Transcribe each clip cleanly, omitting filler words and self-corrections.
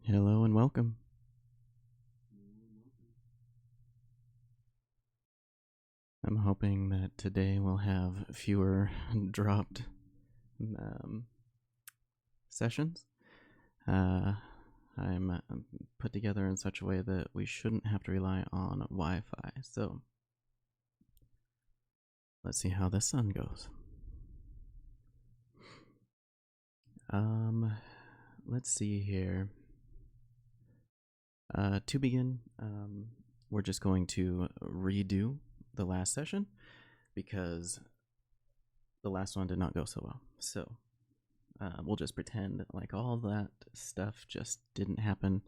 Hello and welcome. I'm hoping that today we'll have fewer dropped sessions. I'm put together in such a way that we shouldn't have to rely on Wi-Fi. So let's see how this sun goes. Let's see here. To begin, we're just going to redo the last session because the last one did not go so well. So we'll just pretend like all that stuff just didn't happen.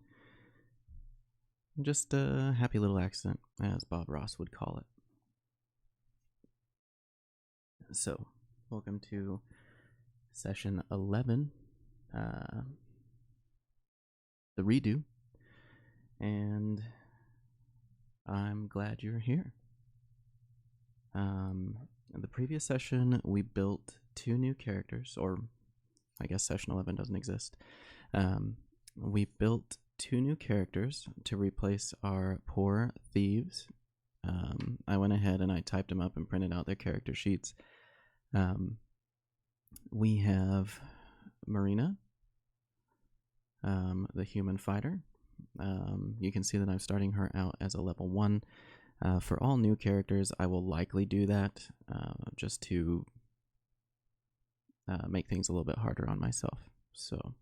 Just a happy little accident, as Bob Ross would call it. So, welcome to session 11, the redo, and I'm glad you're here. In the previous session, we built 2 new characters, or I guess session 11 doesn't exist. We built 2 new characters to replace our poor thieves. I went ahead and I typed them up and printed out their character sheets. We have Mirena, the human fighter. You can see that I'm starting her out as a level 1. For all new characters, I will likely do that just to make things a little bit harder on myself. So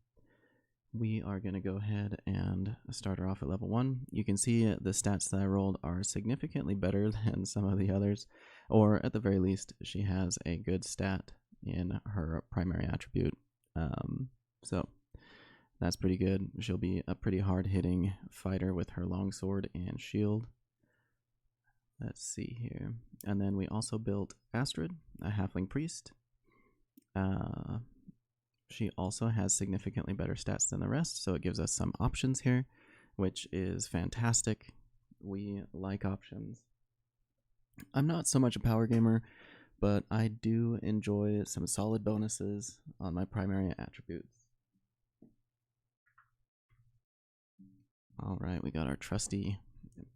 we are going to go ahead and start her off at level 1. You can see the stats that I rolled are significantly better than some of the others, or at the very least, she has a good stat in her primary attribute. So that's pretty good. She'll be a pretty hard-hitting fighter with her longsword and shield. Let's see here. And then we also built Astrid, a halfling priest. She also has significantly better stats than the rest, so it gives us some options here, which is fantastic. We like options. I'm not so much a power gamer, but I do enjoy some solid bonuses on my primary attributes. All right, we got our trusty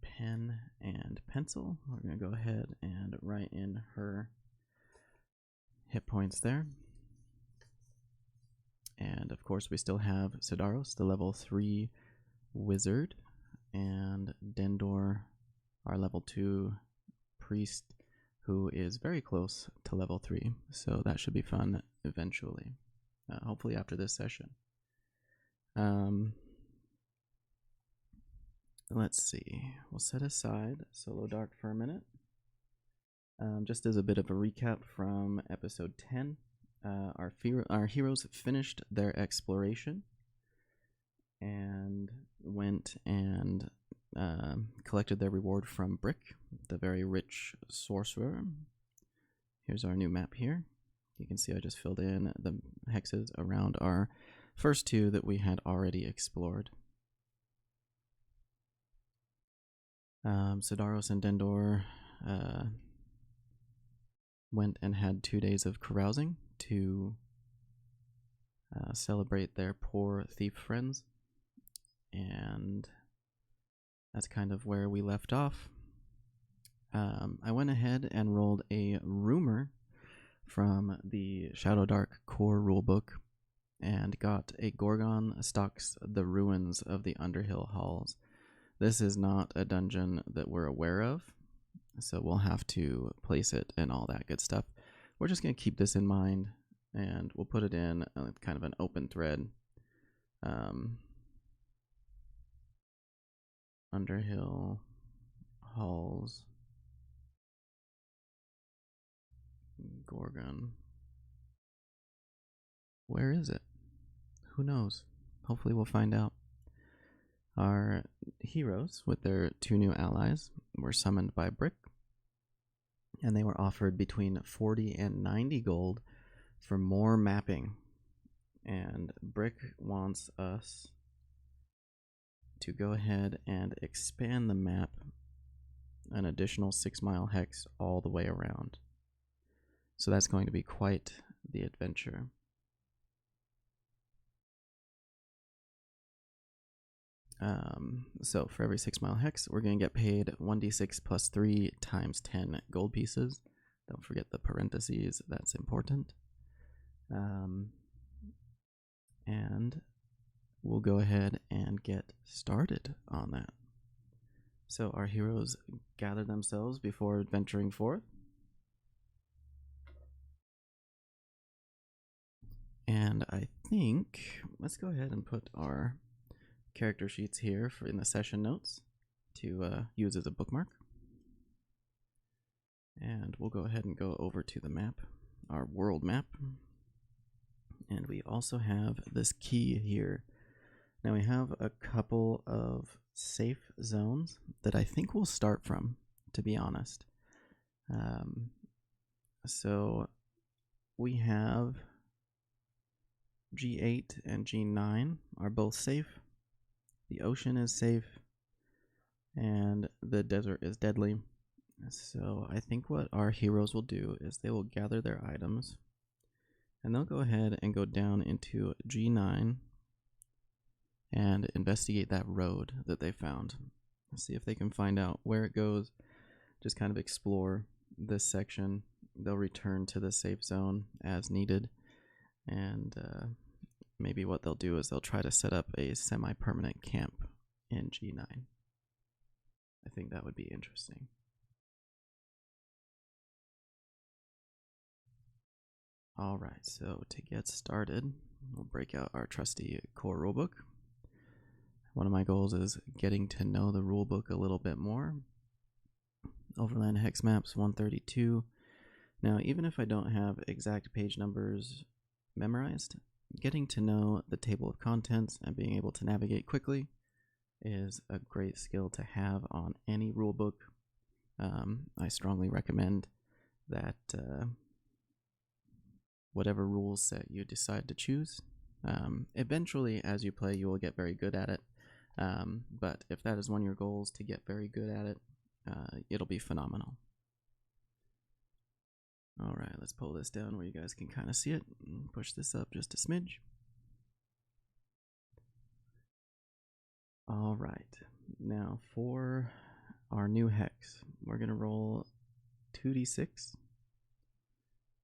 pen and pencil. We're going to go ahead and write in her hit points there. And of course, we still have Sidaros, the level 3 wizard, and Dendor, our level 2 priest, who is very close to level 3. So that should be fun eventually, hopefully after this session. Let's see. We'll set aside Solodark for a minute. Just as a bit of a recap from episode 10, our heroes finished their exploration and went and collected their reward from Brick, the very rich sorcerer. Here's our new map here. You can see I just filled in the hexes around our first 2 that we had already explored. Sidaros and Dendor went and had 2 days of carousing to celebrate their poor thief friends, and that's kind of where we left off. I went ahead and rolled a rumor from the Shadowdark core rulebook and got a Gorgon stalks the ruins of the Underhill Halls. This is not a dungeon that we're aware of, so we'll have to place it and all that good stuff. We're just going to keep this in mind, and we'll put it in kind of an open thread. Underhill Halls, Gorgon. Where is it? Who knows? Hopefully we'll find out. Our heroes, with their 2 new allies, were summoned by Brick, and they were offered between 40 and 90 gold for more mapping. And Brick wants us to go ahead and expand the map an additional 6-mile hex all the way around. So that's going to be quite the adventure. So for every 6 mile hex, we're going to get paid 1d6 plus 3 times 10 gold pieces. Don't forget the parentheses, that's important. And we'll go ahead and get started on that. So our heroes gather themselves before venturing forth. And I think, let's go ahead and put our character sheets here in the session notes to use as a bookmark. And we'll go ahead and go over to the map, our world map. And we also have this key here. Now we have a couple of safe zones that I think we'll start from, to be honest. So we have G8 and G9 are both safe. The ocean is safe. And the desert is deadly. So I think what our heroes will do is they will gather their items. And they'll go ahead and go down into G9 and investigate that road that they found. Let's see if they can find out where it goes. Just kind of explore this section. They'll return to the safe zone as needed. And maybe what they'll do is they'll try to set up a semi-permanent camp in G9. I think that would be interesting. Alright, so to get started, we'll break out our trusty core rulebook. One of my goals is getting to know the rulebook a little bit more. Overland Hex Maps 132. Now, even if I don't have exact page numbers memorized, getting to know the table of contents and being able to navigate quickly is a great skill to have on any rulebook. I strongly recommend that whatever rule set you decide to choose, eventually as you play you will get very good at it. But if that is one of your goals, to get very good at it, it'll be phenomenal. Alright, let's pull this down where you guys can kind of see it. And push this up just a smidge. Alright, now for our new hex, we're going to roll 2d6.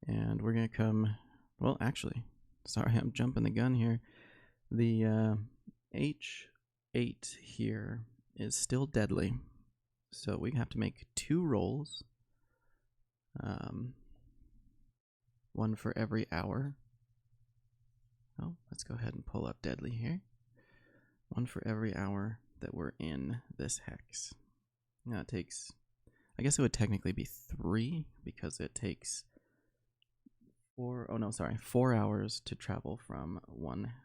And we're going to come, well actually, sorry I'm jumping the gun here. The H8 here is still deadly. So we have to make 2 rolls. One for every hour. Oh, let's go ahead and pull up deadly here. 1 for every hour that we're in this hex. Now it takes, I guess it would technically be 3 because it takes 4 hours to travel from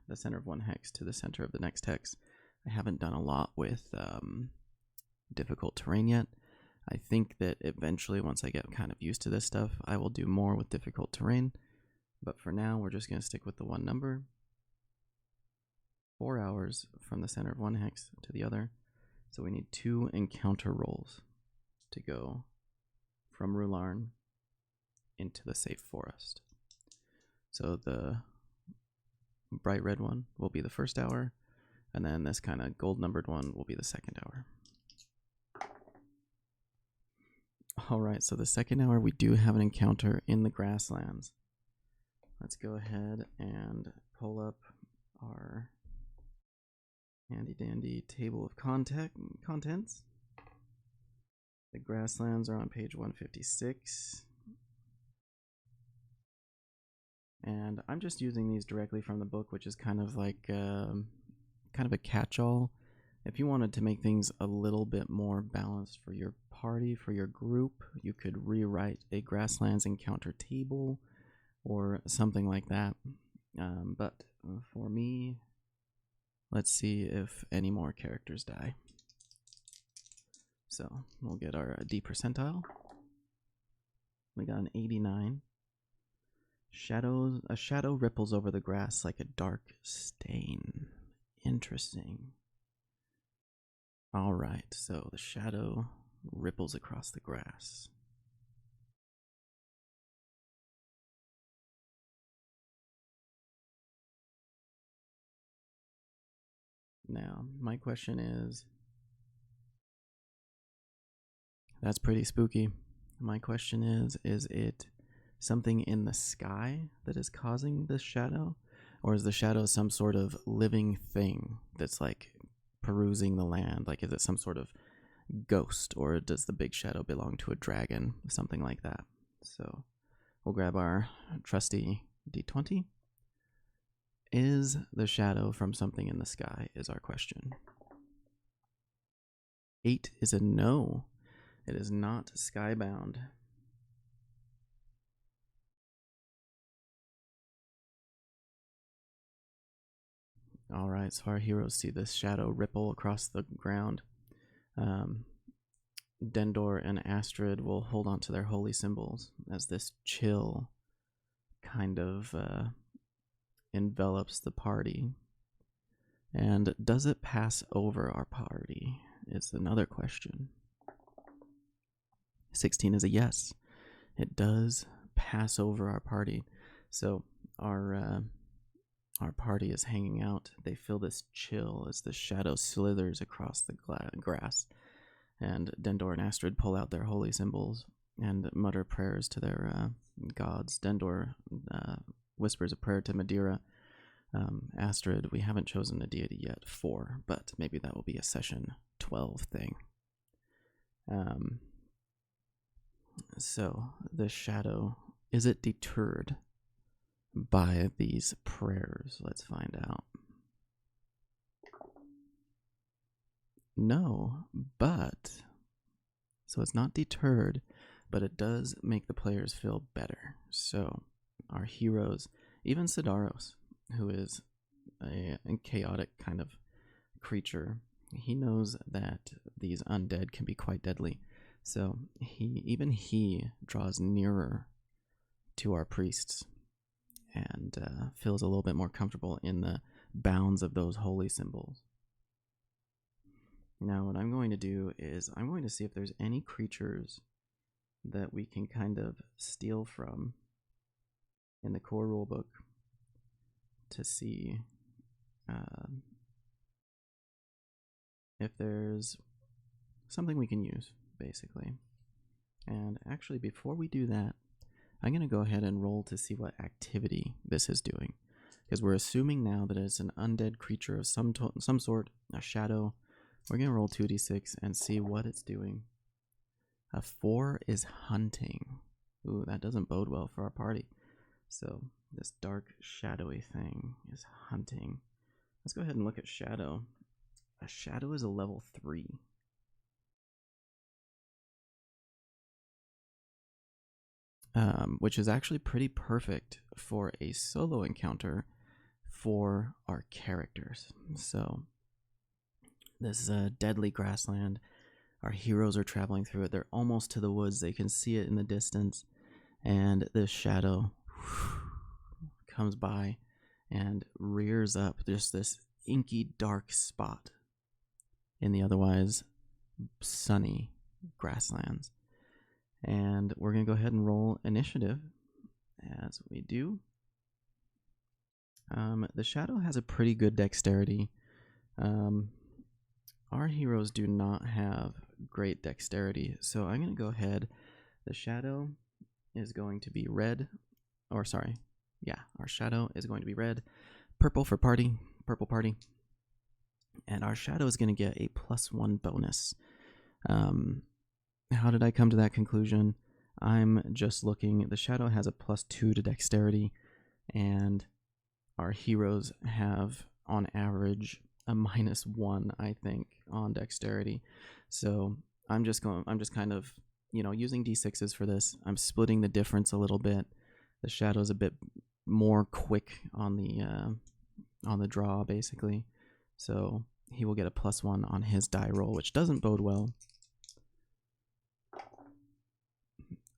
the center of one hex to the center of the next hex. I haven't done a lot with difficult terrain yet. I think that eventually, once I get kind of used to this stuff, I will do more with difficult terrain. But for now, we're just going to stick with the one number. 4 hours from the center of one hex to the other. So we need 2 encounter rolls to go from Rularn into the safe forest. So the bright red one will be the first hour, and then this kind of gold numbered one will be the second hour. Alright, so the second hour we do have an encounter in the grasslands. Let's go ahead and pull up our handy dandy table of contents. The grasslands are on page 156. And I'm just using these directly from the book, which is kind of like kind of a catch-all. If you wanted to make things a little bit more balanced for your party, for your group, you could rewrite a grasslands encounter table or something like that. But for me, let's see if any more characters die. So we'll get our D percentile. We got an 89. A shadow ripples over the grass like a dark stain. Interesting. Alright, so the shadow ripples across the grass. Now, my question is, that's pretty spooky. My question is it something in the sky that is causing this shadow? Or is the shadow some sort of living thing that's like perusing the land? Like, is it some sort of ghost, or does the big shadow belong to a dragon? Something like that. So we'll grab our trusty D20. Is the shadow from something in the sky is our question. 8 is a no. It is not skybound. All right, so our heroes see this shadow ripple across the ground. Dendor and Astrid will hold on to their holy symbols as this chill kind of envelops the party. And does it pass over our party is another question. 16 is a yes. It does pass over our party. So our party is hanging out. They feel this chill as the shadow slithers across the grass. And Dendor and Astrid pull out their holy symbols and mutter prayers to their gods. Dendor whispers a prayer to Madeira. Astrid, we haven't chosen a deity yet, 4, but maybe that will be a session 12 thing. So the shadow, is it deterred by these prayers? Let's find out. No, but, so it's not deterred, but it does make the players feel better. So our heroes, even Sidaros, who is a chaotic kind of creature, he knows that these undead can be quite deadly. So even he draws nearer to our priests and feels a little bit more comfortable in the bounds of those holy symbols. Now what I'm going to do is I'm going to see if there's any creatures that we can kind of steal from in the core rulebook to see if there's something we can use, basically. And actually, before we do that, I'm going to go ahead and roll to see what activity this is doing, because we're assuming now that it's an undead creature of some sort, a shadow. We're going to roll 2d6 and see what it's doing. A 4 is hunting. Ooh, that doesn't bode well for our party. So this dark, shadowy thing is hunting. Let's go ahead and look at shadow. A shadow is a level 3. Which is actually pretty perfect for a solo encounter for our characters. So this is a deadly grassland. Our heroes are traveling through it. They're almost to the woods. They can see it in the distance. And this shadow comes by and rears up just this inky dark spot in the otherwise sunny grasslands. And we're going to go ahead and roll initiative as we do. The shadow has a pretty good dexterity. Our heroes do not have great dexterity, so I'm going to go ahead. The shadow is going to be red, or sorry, yeah, our shadow is going to be red. Purple for party, purple party. And our shadow is going to get a +1 bonus. How did I come to that conclusion? I'm just looking. The shadow has a +2 to dexterity, and our heroes have, on average, a -1, I think, on dexterity. So I'm just kind of, using d6s for this. I'm splitting the difference a little bit. The shadow's a bit more quick on the draw, basically. So he will get a +1 on his die roll, which doesn't bode well.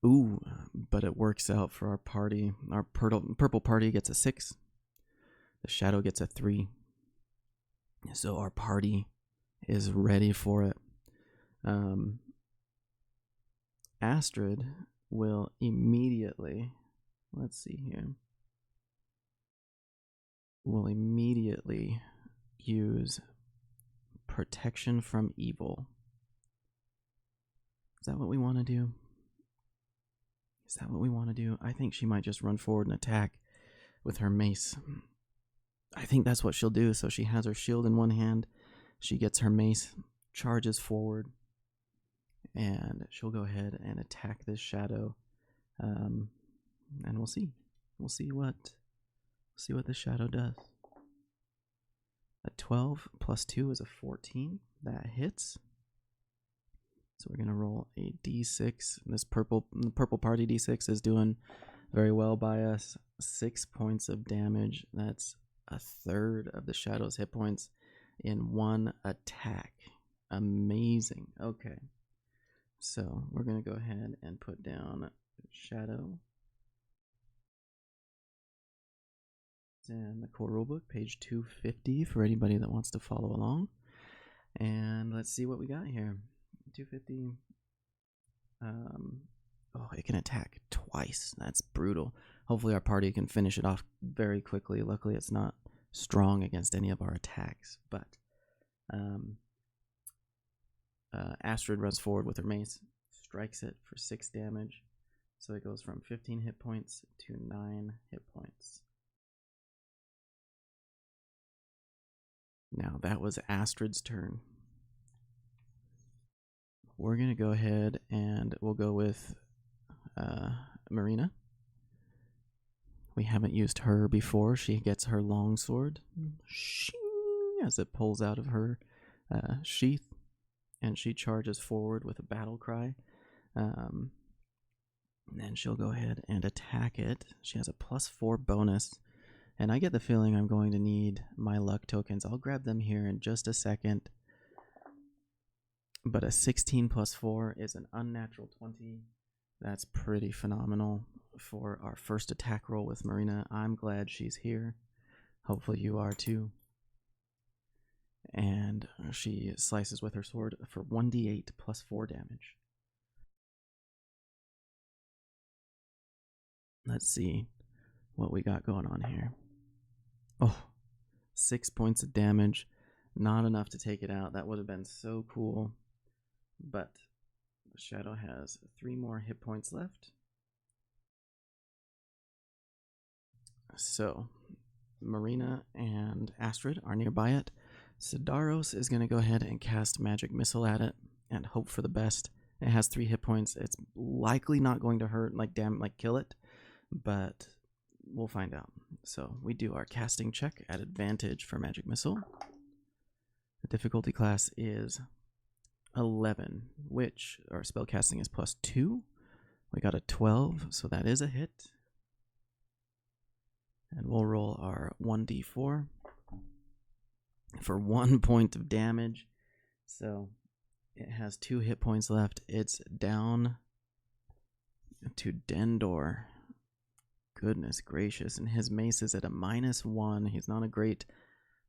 Ooh, but it works out for our party. Our purple party gets a 6. The shadow gets a 3. So our party is ready for it. Astrid will immediately, let's see here, will immediately use protection from evil. Is that what we want to do? Is that what we want to do? I think she might just run forward and attack with her mace. I think that's what she'll do. So she has her shield in one hand. She gets her mace, charges forward, and she'll go ahead and attack this shadow. And we'll see. We'll see what the shadow does. A 12 plus 2 is a 14. That hits. So we're gonna roll a d6. This purple party d6 is doing very well by us. 6 points of damage. That's a third of the shadow's hit points in one attack. Amazing. Okay. So we're gonna go ahead and put down shadow. It's in the core rulebook, page 250 for anybody that wants to follow along. And let's see what we got here. 250. Oh, it can attack twice. That's brutal. Hopefully our party can finish it off very quickly. Luckily, it's not strong against any of our attacks. But Astrid runs forward with her mace, strikes it for 6 damage. So it goes from 15 hit points to 9 hit points. Now that was Astrid's turn. We're going to go ahead and we'll go with Mirena. We haven't used her before. She gets her longsword as it pulls out of her sheath, and she charges forward with a battle cry. And then she'll go ahead and attack it. She has a +4 bonus, and I get the feeling I'm going to need my luck tokens. I'll grab them here in just a second. But a 16 plus 4 is an unnatural 20. That's pretty phenomenal for our first attack roll with Mirena. I'm glad she's here. Hopefully you are too. And she slices with her sword for 1d8 plus 4 damage. Let's see what we got going on here. Oh, 6 points of damage. Not enough to take it out. That would have been so cool. But the shadow has 3 more hit points left. So Mirena and Astrid are nearby it. Sidaros is going to go ahead and cast Magic Missile at it and hope for the best. It has 3 hit points. It's likely not going to hurt, like kill it, but we'll find out. So we do our casting check at advantage for Magic Missile. The difficulty class is 11, which our spell casting is +2. We got a 12, so that is a hit. And we'll roll our 1d4 for 1 point of damage. So it has 2 hit points left. It's down to Dendor. Goodness gracious. And his mace is at a -1. He's not a great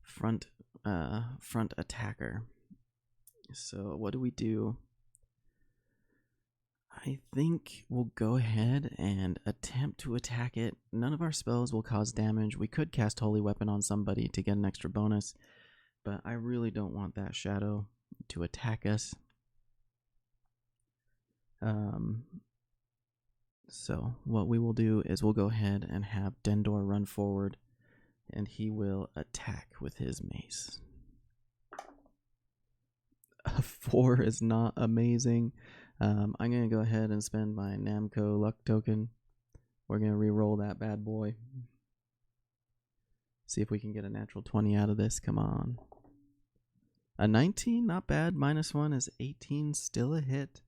front attacker. So what do? I think we'll go ahead and attempt to attack it. None of our spells will cause damage. We could cast Holy Weapon on somebody to get an extra bonus, but I really don't want that shadow to attack us. So what we will do is we'll go ahead and have Dendor run forward, and he will attack with his mace. A 4 is not amazing. I'm going to go ahead and spend my Namco luck token. We're going to re-roll that bad boy. See if we can get a natural 20 out of this. Come on. A 19, not bad. -1 is 18, still a hit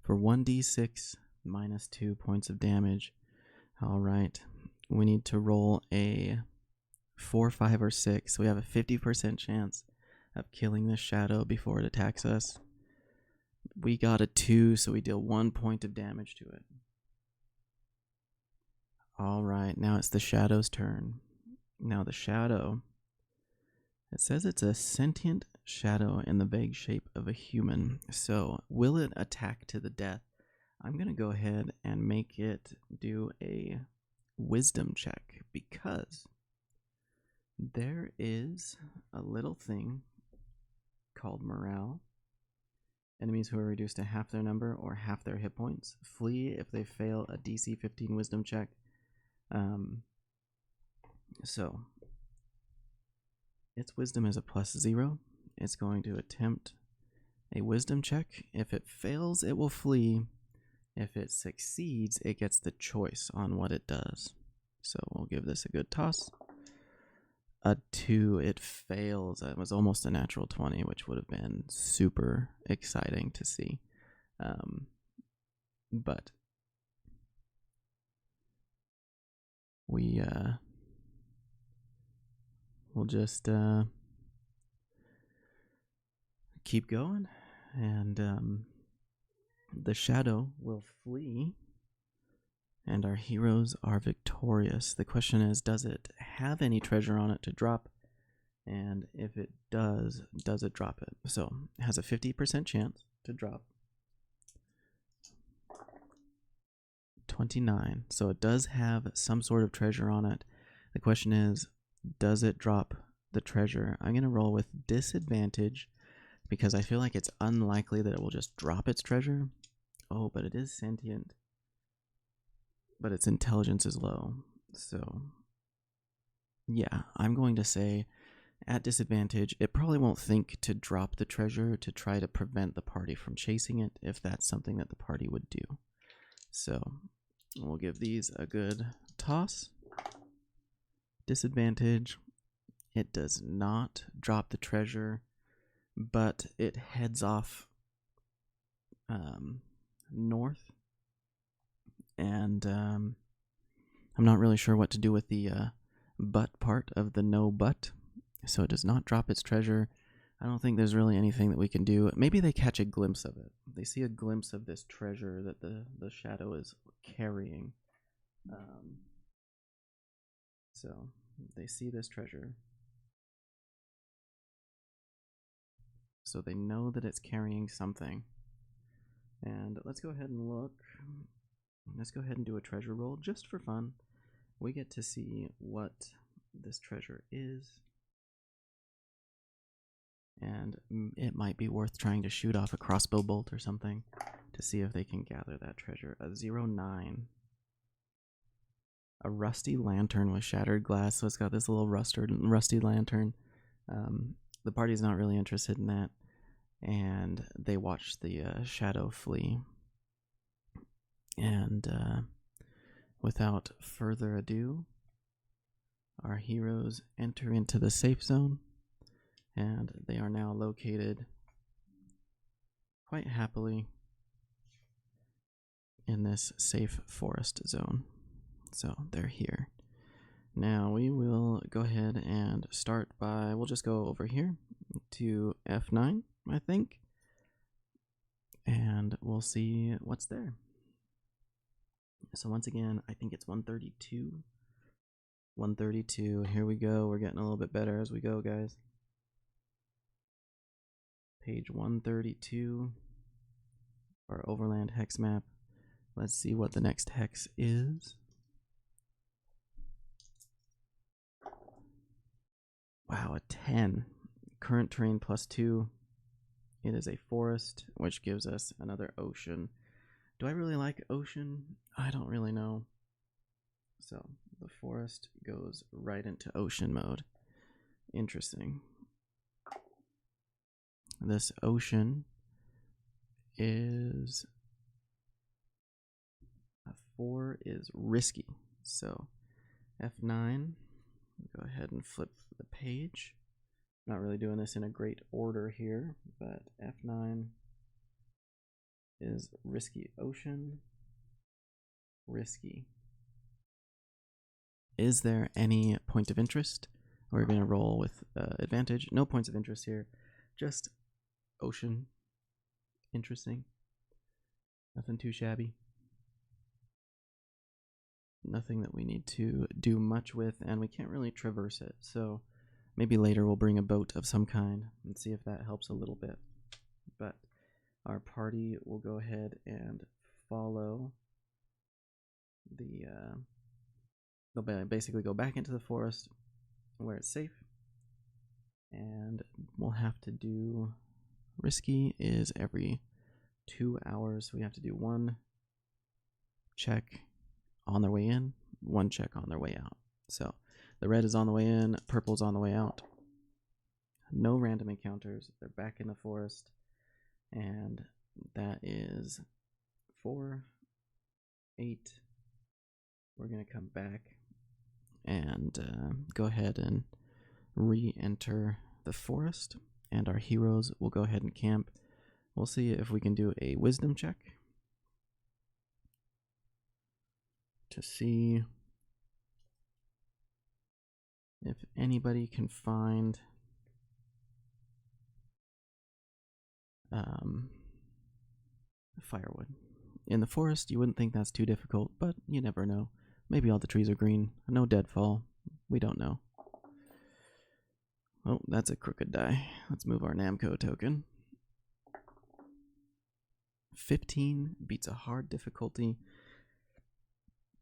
for 1d6 -2 points of damage. All right. We need to roll a 4, 5, or 6. We have a 50% chance of killing this shadow before it attacks us. We got a 2, so we deal 1 point of damage to it. Alright, now it's the shadow's turn. Now the shadow, it says it's a sentient shadow in the vague shape of a human. So will it attack to the death? I'm going to go ahead and make it do a wisdom check, because there is a little thing called Morale. Enemies who are reduced to half their number or half their hit points flee if they fail a DC 15 wisdom check. So its wisdom is a +0. It's going to attempt a wisdom check. If it fails, it will flee. If it succeeds, it gets the choice on what it does. So we'll give this a good toss. A 2, it fails. It was almost a natural 20, which would have been super exciting to see. But we'll just keep going, and the shadow will flee, and our heroes are victorious. The question is, does it have any treasure on it to drop? And if it does it drop it? So it has a 50% chance to drop 29. So it does have some sort of treasure on it. The question is, does it drop the treasure? I'm going to roll with disadvantage because I feel like it's unlikely that it will just drop its treasure. Oh, but it is sentient. But its intelligence is low. So yeah, I'm going to say at disadvantage, it probably won't think to drop the treasure to try to prevent the party from chasing it if that's something that the party would do. So we'll give these a good toss. Disadvantage, it does not drop the treasure, but it heads off north. And I'm not really sure what to do with the but part of the no but. So it does not drop its treasure. I don't think there's really anything that we can do. Maybe they catch a glimpse of it. They see a glimpse of this treasure that the shadow is carrying. So they see this treasure. So they know that it's carrying something. And let's go ahead and look. Let's go ahead and do a treasure roll just for fun. We get to see what this treasure is. And it might be worth trying to shoot off a crossbow bolt or something to see if they can gather that treasure. A 0-9. A rusty lantern with shattered glass. So it's got this little rusty lantern. The party's not really interested in that. And they watch the shadow flee. And without further ado, our heroes enter into the safe zone. And they are now located quite happily in this safe forest zone. So they're here. Now we will go ahead and start by, we'll just go over here to F9, I think. And we'll see what's there. So once again, I think it's 132. 132, here we go. We're getting a little bit better as we go, guys. Page 132, our overland hex map. Let's see what the next hex is. Wow, a 10. Current terrain +2. It is a forest, which gives us another ocean. Do I really like ocean? I don't really know. So the forest goes right into ocean mode. Interesting. This ocean is a 4 is risky. So F9, go ahead and flip the page. Not really doing this in a great order here, but F9 is risky ocean. Risky. Is there any point of interest? We're going to roll with advantage. No points of interest here. Just ocean. Interesting. Nothing too shabby. Nothing that we need to do much with, and we can't really traverse it. So maybe later we'll bring a boat of some kind and see if that helps a little bit. But our party will go ahead and follow the... they'll basically go back into the forest where it's safe. And we'll have to do Risky is every 2 hours. So we have to do 1 check on their way in, 1 check on their way out. So the red is on the way in, purple's on the way out. No random encounters. They're back in the forest. And that is 4, 8. We're going to come back and go ahead and re-enter the forest. And our heroes will go ahead and camp. We'll see if we can do a wisdom check to see if anybody can find firewood. In the forest, you wouldn't think that's too difficult, but you never know. Maybe all the trees are green. No deadfall. We don't know. Oh, that's a crooked die. Let's move our Namco token. 15 beats a hard difficulty.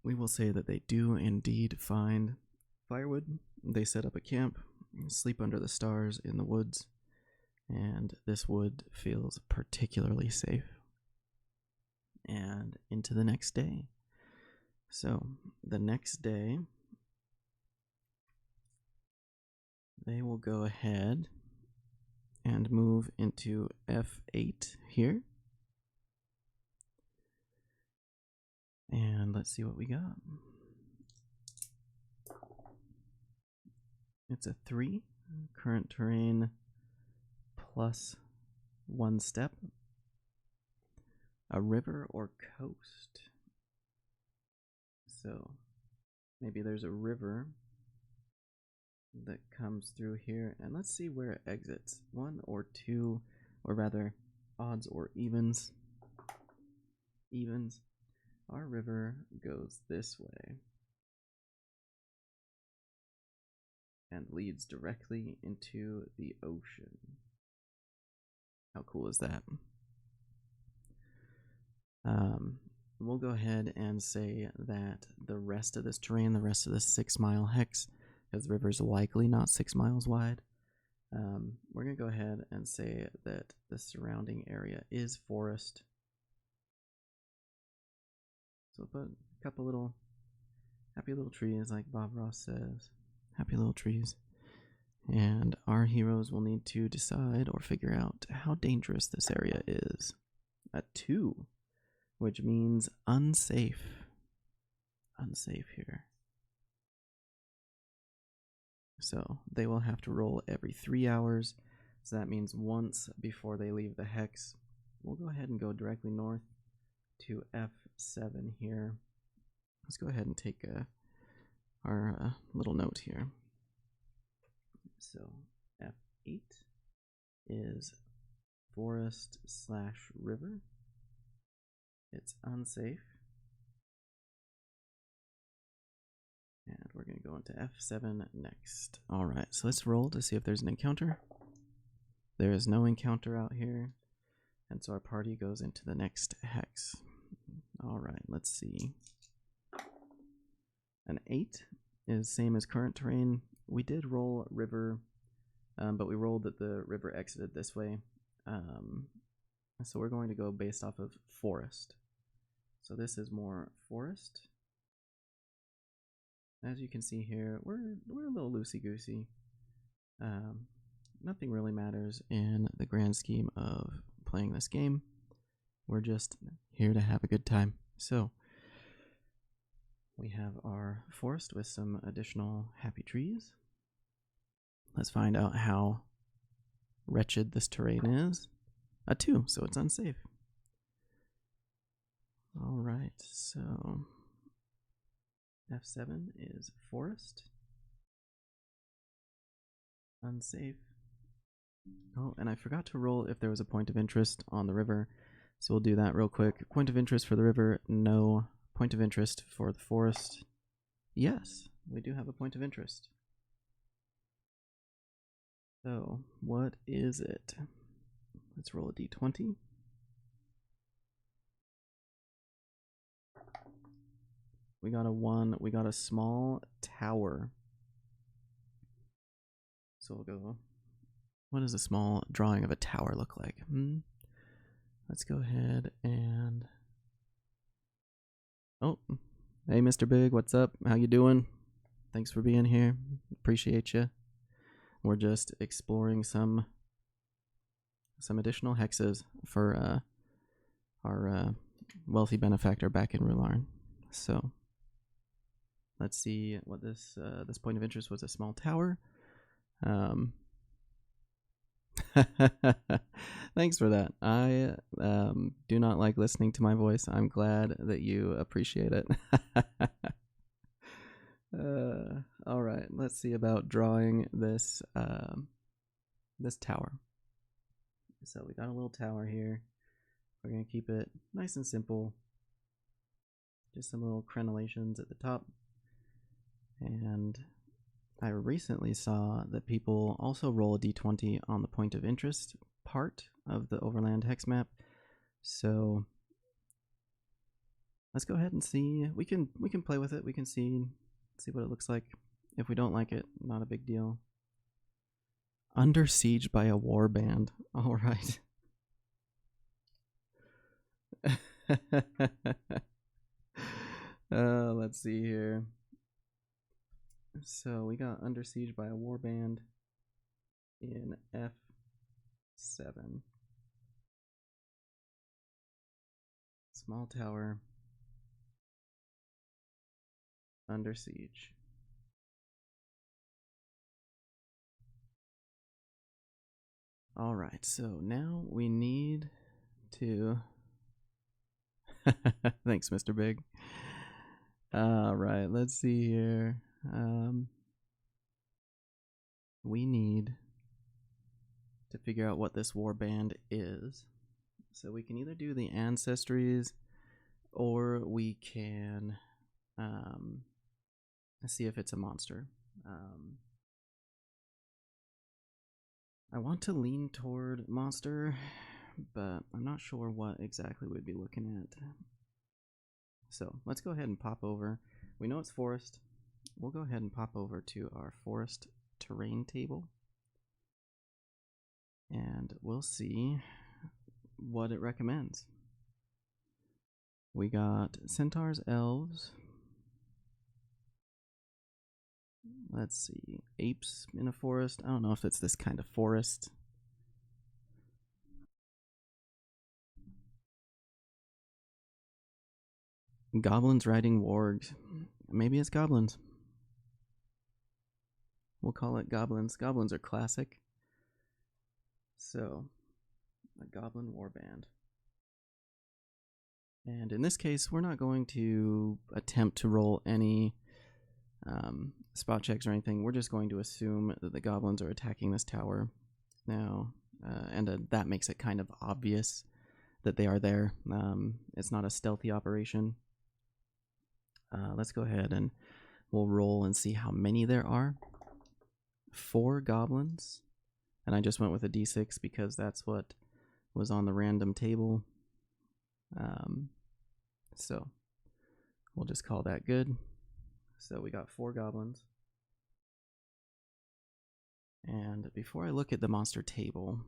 We will say that they do indeed find firewood. They set up a camp, sleep under the stars in the woods, and this wood feels particularly safe. And into the next day. So, the next day, they will go ahead and move into F8 here. And let's see what we got. It's a 3, current terrain plus 1 step. A river or coast. So maybe there's a river that comes through here, and let's see where it exits. 1 or 2, or rather odds or evens. Evens. Our river goes this way and leads directly into the ocean. How cool is that? We'll go ahead and say that the rest of this terrain, the rest of this 6-mile hex, because the river's likely not 6 miles wide, we're going to go ahead and say that the surrounding area is forest. So we'll put a couple little happy little trees, like Bob Ross says. Happy little trees. And our heroes will need to decide or figure out how dangerous this area is. A 2. Which means unsafe. Unsafe here. So they will have to roll every 3 hours. So that means once before they leave the hex. We'll go ahead and go directly north to F7 here. Let's go ahead and take our little note here. So F8 is forest/river. It's unsafe. And we're going to go into F7 next. Alright, so let's roll to see if there's an encounter. There is no encounter out here. And so our party goes into the next hex. Alright, let's see. An 8 is same as current terrain. We did roll river, but we rolled that the river exited this way. So we're going to go based off of forest. So this is more forest. As you can see here, we're a little loosey-goosey. Nothing really matters in the grand scheme of playing this game. We're just here to have a good time. So we have our forest with some additional happy trees. Let's find out how wretched this terrain is. A 2, so it's unsafe. Alright, so F7 is forest. Unsafe. Oh, and I forgot to roll if there was a point of interest on the river, so we'll do that real quick. Point of interest for the river, no. Point of interest for the forest, yes, we do have a point of interest. So, what is it? Let's roll a d20. We got a 1. We got a small tower. So what does a small drawing of a tower look like? Let's go ahead and... Oh, hey, Mr. Big, what's up? How you doing? Thanks for being here. Appreciate you. We're just exploring some additional hexes for our wealthy benefactor back in Rularn. So let's see what this point of interest was. A small tower. Thanks for that. I do not like listening to my voice. I'm glad that you appreciate it. All right, let's see about drawing this this tower. So we got a little tower here. We're gonna keep it nice and simple. Just some little crenellations at the top. And I recently saw that people also roll a d20 on the point of interest part of the Overland hex map. So let's go ahead and see. We can play with it. We can see what it looks like. If we don't like it, not a big deal. Under siege by a warband. All right. Let's see here. So we got under siege by a warband in F7. Small tower. Under siege. All right, so now we need to... Thanks, Mr. Big. All right, let's see here. We need to figure out what this warband is. So we can either do the ancestries, or we can see if it's a monster. I want to lean toward monster, but I'm not sure what exactly we'd be looking at. So let's go ahead and pop over. We know it's forest. We'll go ahead and pop over to our forest terrain table, and we'll see what it recommends. We got centaurs, elves. Let's see, apes in a forest. I don't know if it's this kind of forest. Goblins riding wargs. Maybe it's goblins. We'll call it goblins. Goblins are classic. So, a goblin warband. And in this case, we're not going to attempt to roll any spot checks or anything. We're just going to assume that the goblins are attacking this tower now, and that makes it kind of obvious that they are there. It's not a stealthy operation. Let's go ahead and we'll roll and see how many there are. 4 goblins, and I just went with a d6 because that's what was on the random table. So we'll just call that good. So we got 4 goblins. And before I look at the monster table,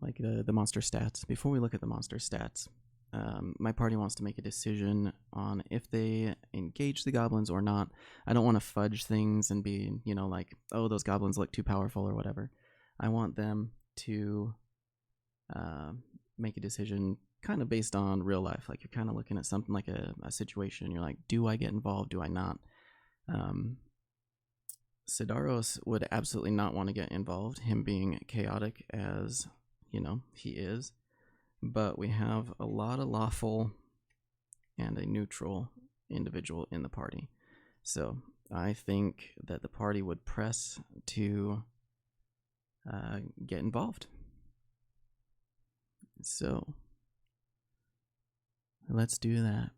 like the monster stats, before we look at the monster stats, my party wants to make a decision on if they engage the goblins or not. I don't want to fudge things and be, you know, like, oh, those goblins look too powerful or whatever. I want them to make a decision kind of based on real life. Like, you're kind of looking at something like a situation. You're like, do I get involved? Do I not? Sidaros would absolutely not want to get involved, him being chaotic as, you know, he is. But we have a lot of lawful and a neutral individual in the party. So I think that the party would press to get involved. So let's do that.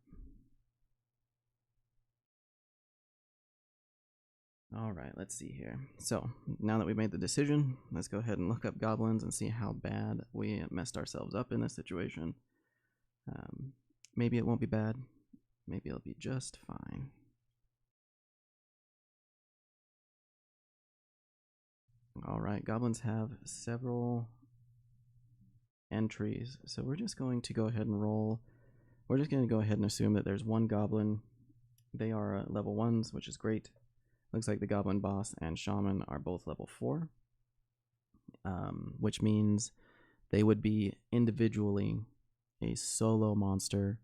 All right, let's see here. So now that we've made the decision, let's go ahead and look up goblins and see how bad we messed ourselves up in this situation. Maybe it won't be bad. Maybe it'll be just fine. Alright, goblins have several entries, so we're just going to go ahead and roll. We're just going to go ahead and assume that there's one goblin. They are level 1s, which is great. Looks like the goblin boss and shaman are both level 4, which means they would be individually a solo monster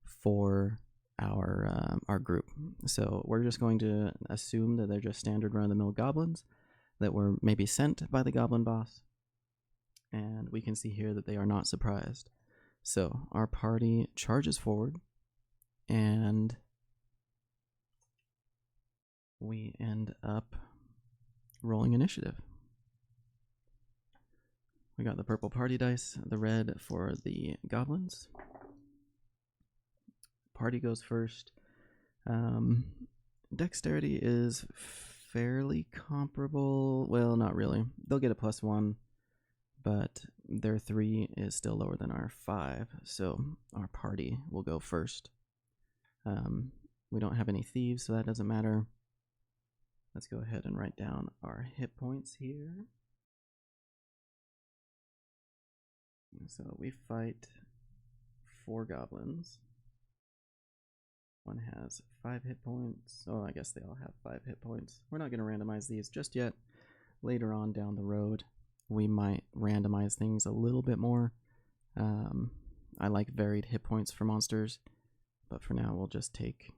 for our group. So we're just going to assume that they're just standard run-of-the-mill goblins that were maybe sent by the goblin boss, and we can see here that they are not surprised. So our party charges forward, and we end up rolling initiative. We got the purple party dice, the red for the goblins. Party goes first. Dexterity is fairly comparable. Well, not really. They'll get a +1, but their 3 is still lower than our 5, so our party will go first. We don't have any thieves, so that doesn't matter. Let's go ahead and write down our hit points here. So we fight 4 goblins. One has 5 hit points. Oh, I guess they all have 5 hit points. We're not going to randomize these just yet. Later on down the road, we might randomize things a little bit more. I like varied hit points for monsters, but for now we'll just take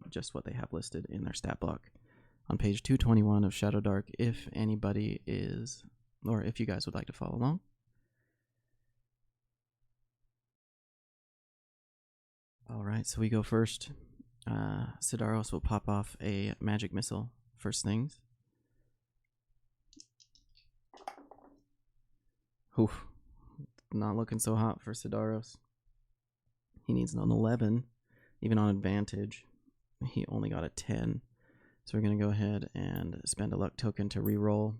just what they have listed in their stat block on page 221 of Shadowdark, if anybody is, or if you guys would like to follow along. Alright, so we go first. Sidaros will pop off a magic missile first things. Oof, not looking so hot for Sidaros. He needs an 11, even on advantage. He only got a 10. So we're going to go ahead and spend a luck token to reroll.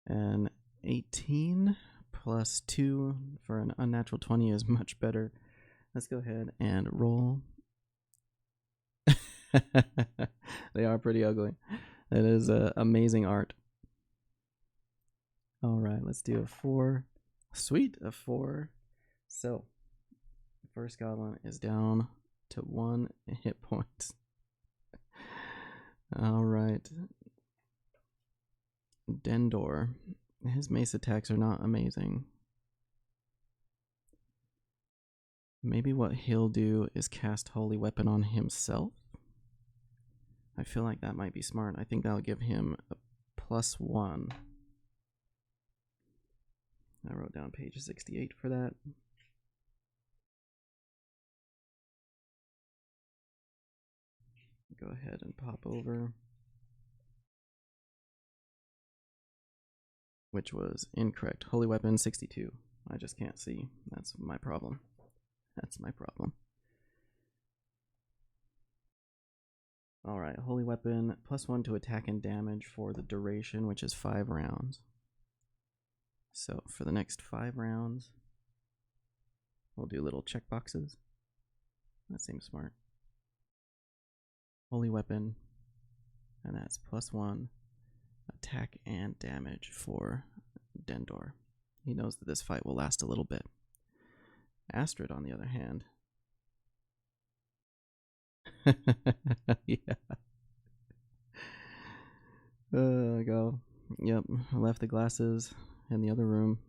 An 18 plus 2 for an unnatural 20 is much better. Let's go ahead and roll. They are pretty ugly. That is amazing art. Alright, let's do a 4. Sweet, a 4. So, the first goblin is down to 1 hit point. Alright. Dendor. His mace attacks are not amazing. Maybe what he'll do is cast Holy Weapon on himself. I feel like that might be smart. I think that'll give him a +1. I wrote down page 68 for that. Go ahead and pop over. Which was incorrect. Holy Weapon 62. I just can't see. That's my problem. That's my problem. Alright, Holy Weapon, +1 to attack and damage for the duration, which is 5 rounds. So for the next 5 rounds, we'll do little checkboxes. That seems smart. Holy Weapon, and that's +1 attack and damage for Dendor. He knows that this fight will last a little bit. Astrid, on the other hand. Yeah. Go. Yep, I left the glasses in the other room.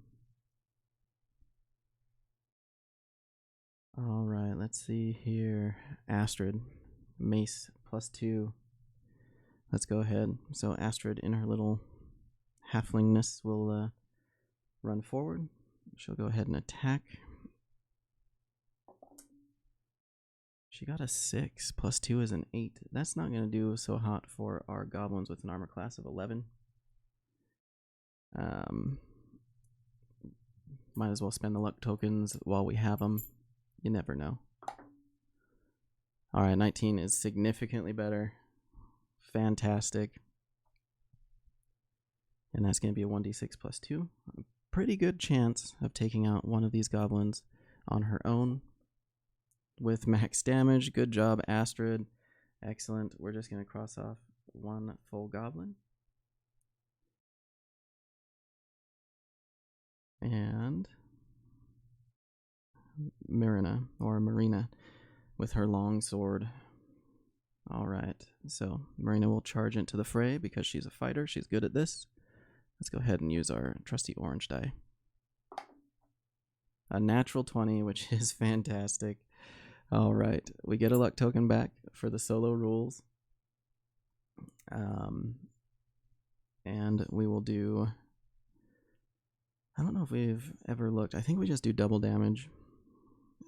Alright, let's see here. Astrid, mace +2. Let's go ahead. So Astrid, in her little halflingness, will run forward. She'll go ahead and attack. She got a 6. +2 is an 8. That's not going to do so hot for our goblins with an armor class of 11. Might as well spend the luck tokens while we have them. You never know. Alright, 19 is significantly better. Fantastic. And that's going to be a 1d6 +2. A pretty good chance of taking out one of these goblins on her own with max damage. Good job, Astrid. Excellent. We're just going to cross off one full goblin. And Mirena, or Mirena, with her long sword. Alright, so Mirena will charge into the fray because she's a fighter. She's good at this. Let's go ahead and use our trusty orange die. A natural 20, which is fantastic. Alright, we get a luck token back for the solo rules. And we will do... I don't know if we've ever looked. I think we just do double damage.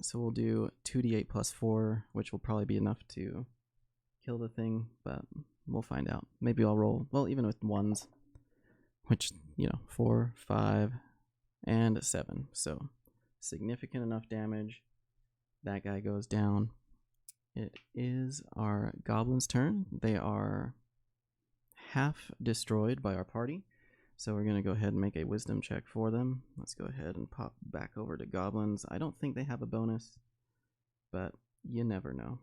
So we'll do 2d8 plus 4, which will probably be enough to kill the thing, but we'll find out. Maybe I'll roll, well, even with 1s, which, 4, 5, and 7. So significant enough damage. That guy goes down. It is our goblins' turn. They are half destroyed by our party. So we're going to go ahead and make a wisdom check for them. Let's go ahead and pop back over to goblins. I don't think they have a bonus, but you never know.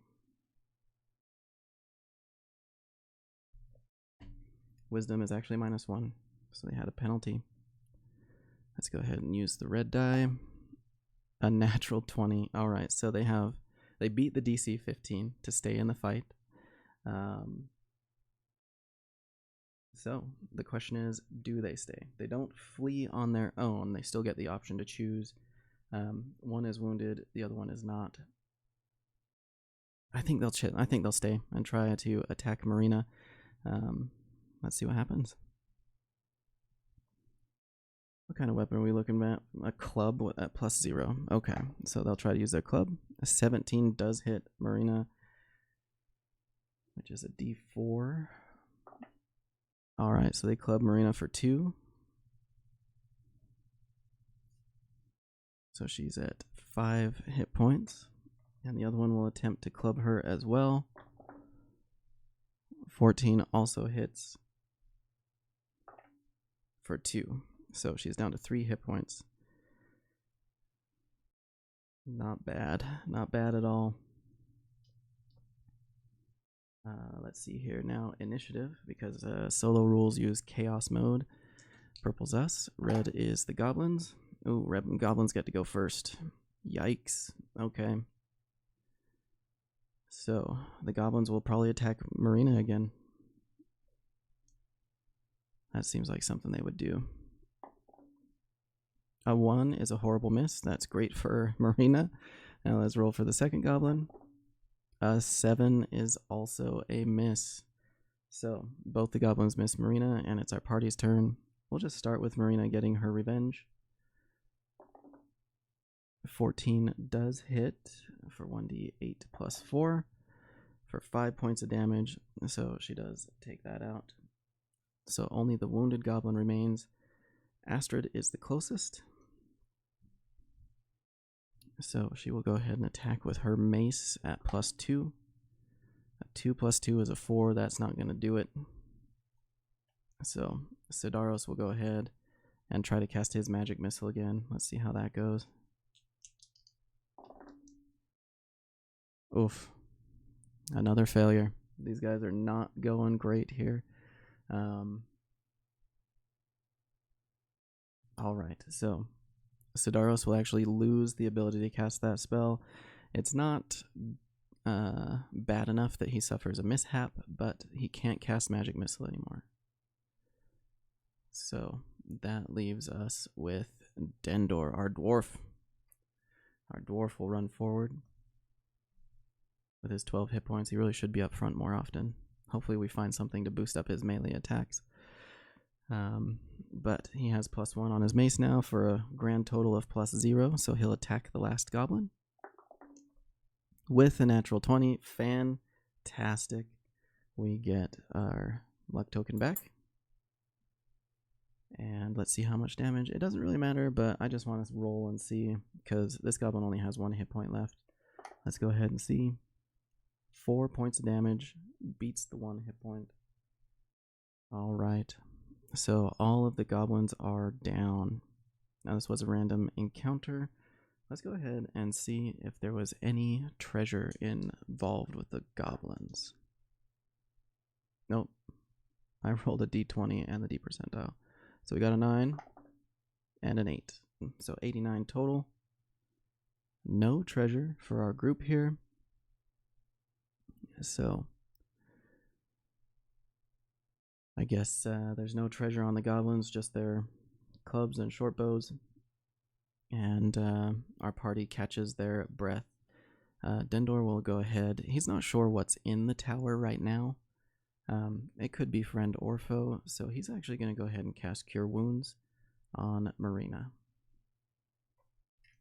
Wisdom is actually -1, so they had a penalty. Let's go ahead and use the red die. A natural 20. Alright, so they beat the DC 15 to stay in the fight. So the question is, do they stay? They don't flee on their own. They still get the option to choose. One is wounded, the other one is not. I think they'll stay and try to attack Mirena. Let's see what happens. What kind of weapon are we looking at? A club at +0. Okay, so they'll try to use their club. A 17 does hit Mirena, which is a D4. Alright, so they club Mirena for 2. So she's at 5 hit points. And the other one will attempt to club her as well. 14 also hits for 2. So she's down to 3 hit points. Not bad. Not bad at all. Let's see here now. Initiative, because solo rules use chaos mode. Purple's us. Red is the goblins. Ooh, red and goblins get to go first. Yikes. Okay. So the goblins will probably attack Mirena again. That seems like something they would do. A 1 is a horrible miss. That's great for Mirena. Now let's roll for the second goblin. A 7 is also a miss. So both the goblins miss Mirena, and it's our party's turn. We'll just start with Mirena getting her revenge. 14 does hit for 1d8 plus 4 for 5 points of damage. So she does take that out. So only the wounded goblin remains. Astrid is the closest. So she will go ahead and attack with her mace at +2. A 2 plus 2 is a 4. That's not going to do it. So Sidaros will go ahead and try to cast his magic missile again. Let's see how that goes. Oof. Another failure. These guys are not going great here. Alright, so Sidaros will actually lose the ability to cast that spell. It's not bad enough that he suffers a mishap, but he can't cast Magic Missile anymore. So that leaves us with Dendor, our dwarf. Our dwarf will run forward with his 12 hit points. He really should be up front more often. Hopefully we find something to boost up his melee attacks. But he has +1 on his mace now for a grand total of +0, so he'll attack the last goblin. With a natural 20, fantastic. We get our luck token back. And let's see how much damage. It doesn't really matter, but I just want to roll and see, because this goblin only has 1 hit point left. Let's go ahead and see. 4 points of damage, beats the 1 hit point. Alright. So all of the goblins are down. Now this was a random encounter. Let's go ahead and see if there was any treasure involved with the goblins. Nope. I rolled a d20 and the d percentile. So we got a 9 and an 8. So 89 total. No treasure for our group here. So I guess there's no treasure on the goblins, just their clubs and short bows. And our party catches their breath. Dendor will go ahead. He's not sure what's in the tower right now. It could be friend or foe, so he's actually going to go ahead and cast Cure Wounds on Mirena.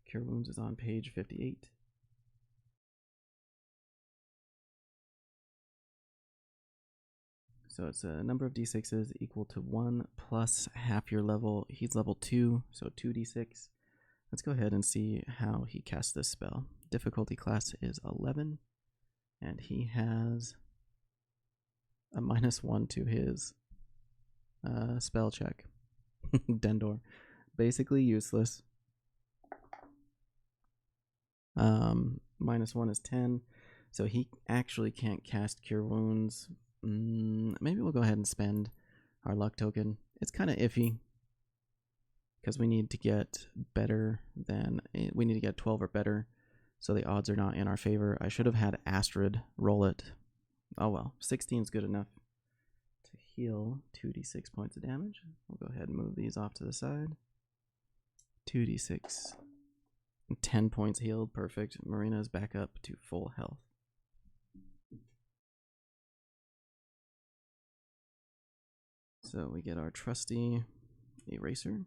Cure Wounds is on page 58. So it's a number of d6s equal to 1 plus half your level. He's level 2, so 2d6. Let's go ahead and see how he casts this spell. Difficulty class is 11, and he has a -1 to his spell check. Dendor. Basically useless. -1 is 10, so he actually can't cast Cure Wounds. Maybe we'll go ahead and spend our luck token. It's kind of iffy because we need to get better than, we need to get 12 or better, so the odds are not in our favor. I should have had Astrid roll it. Oh well, 16 is good enough to heal 2d6 points of damage. We'll go ahead and move these off to the side. 2d6. 10 points healed, perfect. Mirena is back up to full health. So we get our trusty eraser.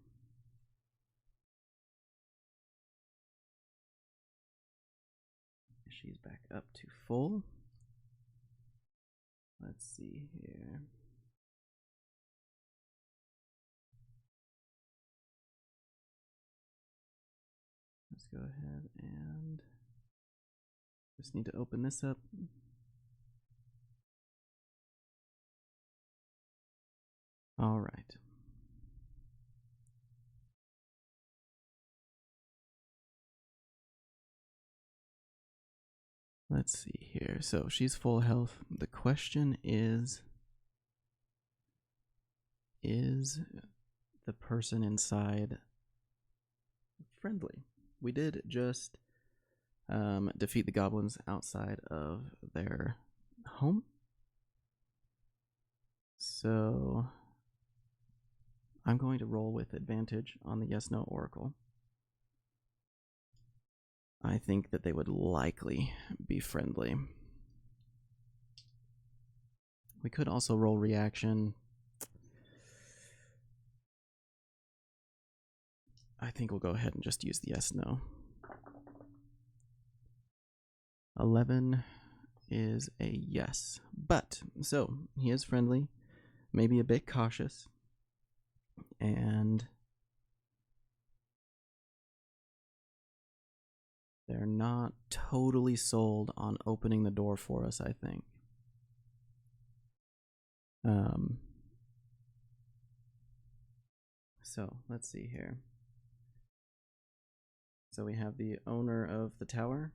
She's back up to full. Let's see here. Let's go ahead and just need to open this up. All right. Let's see here. So she's full health. The question is the person inside friendly? We did just defeat the goblins outside of their home. So I'm going to roll with advantage on the yes/no oracle. I think that they would likely be friendly. We could also roll reaction. I think we'll go ahead and just use the yes/no. 11 is a yes. But, so, he is friendly, maybe a bit cautious, and they're not totally sold on opening the door for us, I think. So, let's see here. So we have the owner of the tower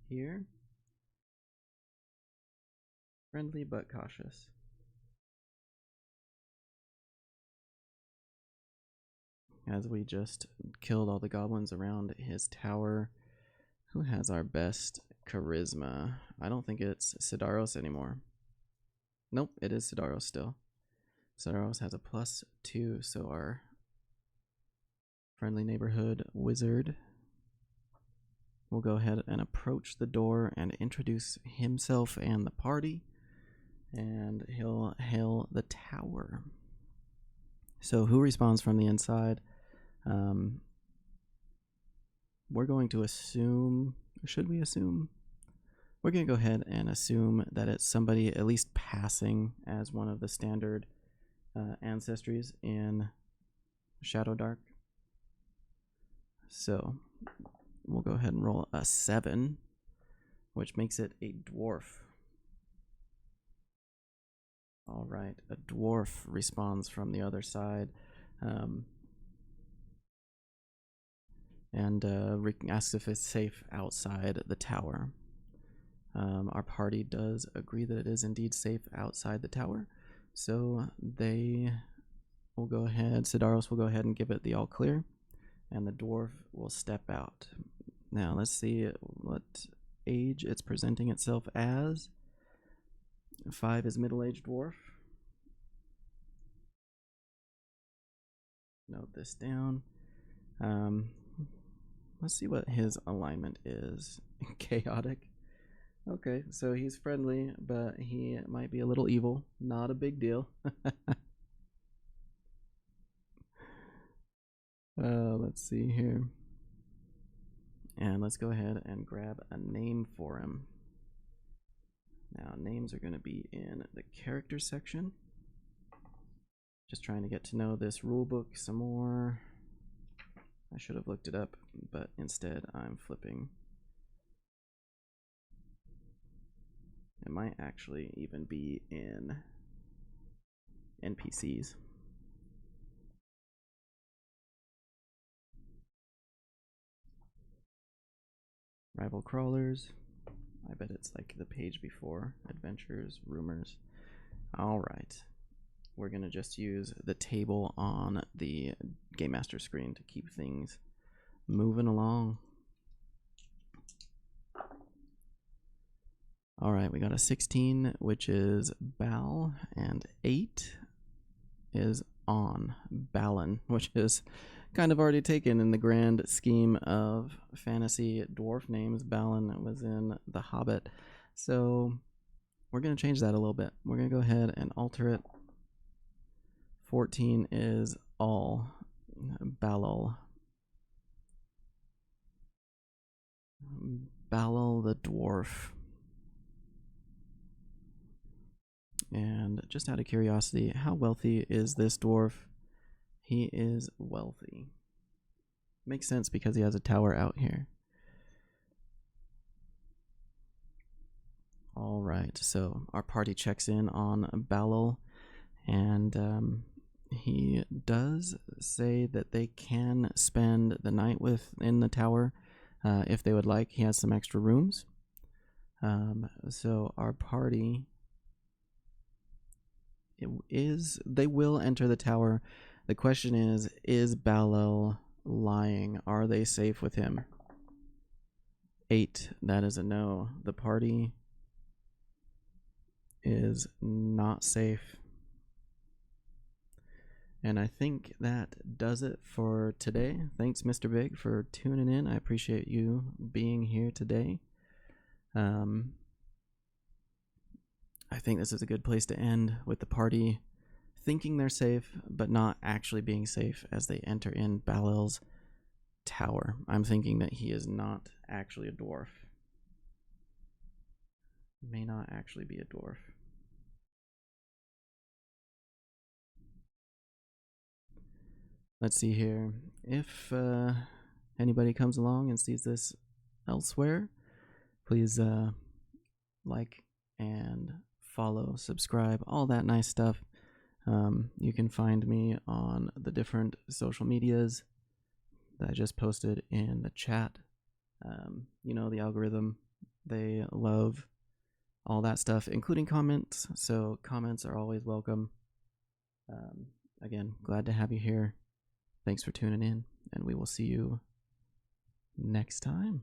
here. Friendly but cautious. As we just killed all the goblins around his tower. Who has our best charisma? I don't think it's Sidaros anymore. Nope, it is Sidaros still. Sidaros has a +2, so our friendly neighborhood wizard will go ahead and approach the door and introduce himself and the party, and he'll hail the tower. So who responds from the inside? We're going to assume, or should we assume? We're going to go ahead and assume that it's somebody at least passing as one of the standard ancestries in Shadowdark. So we'll go ahead and roll a 7, which makes it a dwarf. All right, a dwarf responds from the other side, and asks if it's safe outside the tower. Our party does agree that it is indeed safe outside the tower, so they will go ahead, Sidaros will go ahead and give it the all clear, and the dwarf will step out. Now let's see what age it's presenting itself as. 5 is middle-aged dwarf. Note this down. Let's see what his alignment is. Chaotic. Okay, so he's friendly, but he might be a little evil. Not a big deal. Let's see here. And let's go ahead and grab a name for him. Now, names are going to be in the character section. Just trying to get to know this rulebook some more. I should have looked it up, but instead I'm flipping. It might actually even be in NPCs. Rival crawlers. I bet it's like the page before. Adventures, rumors. Alright. We're going to just use the table on the Game Master screen to keep things moving along. Alright, we got a 16, which is Bal, and 8 is on Balin, which is kind of already taken in the grand scheme of fantasy dwarf names. Balin was in The Hobbit, so we're going to change that a little bit. We're going to go ahead and alter it. 14 is all Balal. Balal the dwarf. And just out of curiosity, how wealthy is this dwarf? He is wealthy. Makes sense because he has a tower out here. Alright, so our party checks in on Balal, and he does say that they can spend the night within the tower if they would like. He has some extra rooms. So our party they will enter the tower. The question is Balal lying? Are they safe with him? 8, that is a no. The party is not safe. And I think that does it for today. Thanks, Mr. Big, for tuning in. I appreciate you being here today. I think this is a good place to end, with the party thinking they're safe, but not actually being safe as they enter in Balal's tower. I'm thinking that he is not actually a dwarf. May not actually be a dwarf. Let's see here. If anybody comes along and sees this elsewhere, please like and follow, subscribe, all that nice stuff. You can find me on the different social medias that I just posted in the chat. You know, the algorithm, they love all that stuff, including comments, so comments are always welcome. Again, glad to have you here. Thanks for tuning in, and we will see you next time.